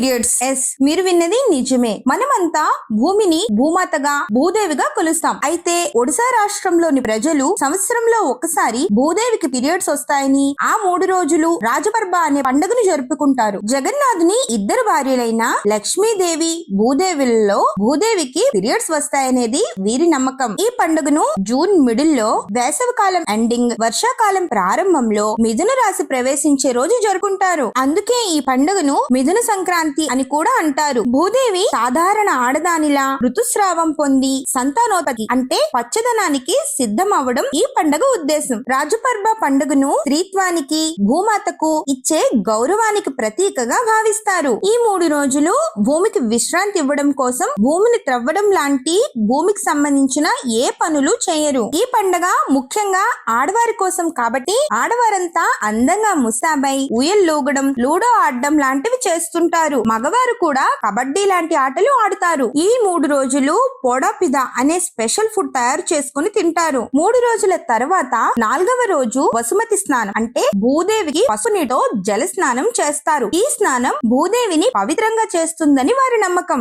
Periods. Yes, మీరు విన్నది నిజమే. మనమంతా భూమిని భూమాతగా, భూదేవిగా కొలుస్తాం. అయితే ఒడిశా రాష్ట్రంలోని ప్రజలు సంవత్సరంలో ఒకసారి భూదేవికి పీరియడ్స్ వస్తాయని ఆ 3 రోజులు రాజపర్బ అనే పండుగను జరుపుకుంటారు. జగన్నాథుని ఇద్దరు భార్యలైన లక్ష్మీదేవి, భూదేవిలలో భూదేవికి పీరియడ్స్ వస్తాయనేది వీరి నమ్మకం. ఈ పండుగను జూన్ మిడిల్ లో, వేసవి కాలం ఎండింగ్, వర్షాకాలం ప్రారంభంలో మిథున రాశి ప్రవేశించే రోజు జరుపుకుంటారు. అందుకే ఈ పండుగను మిథున సంక్రాంతి అని కూడా అంటారు. భూదేవి సాధారణ ఆడదానిలా ఋతుస్రావం పొంది సంతానోత్పత్తి అంటే పచ్చదనానికి సిద్ధం అవ్వడం ఈ పండుగ ఉద్దేశం. రాజపర్బ పండుగను స్త్రీత్వానికి, భూమాతకు ఇచ్చే గౌరవానికి ప్రతీకగా భావిస్తారు. ఈ 3 రోజులు భూమికి విశ్రాంతి ఇవ్వడం కోసం భూమిని త్రవ్వడం లాంటి భూమికి సంబంధించిన ఏ పనులు చేయరు. ఈ పండుగ ముఖ్యంగా ఆడవారి కోసం కాబట్టి ఆడవారంతా అందంగా ముస్తాబై ఉయ్యల్లూగడం, లూడో ఆడడం లాంటివి చేస్తుంటారు. మగవారు కూడా కబడ్డీ లాంటి ఆటలు ఆడుతారు. ఈ 3 రోజులు పోడాపిద అనే స్పెషల్ ఫుడ్ తయారు చేసుకుని తింటారు. 3 రోజుల తర్వాత 4వ రోజు వసుమతి స్నానం అంటే భూదేవికి పసుపు నీటితో జల స్నానం చేస్తారు. ఈ స్నానం భూదేవిని పవిత్రంగా చేస్తుందని వారి నమ్మకం.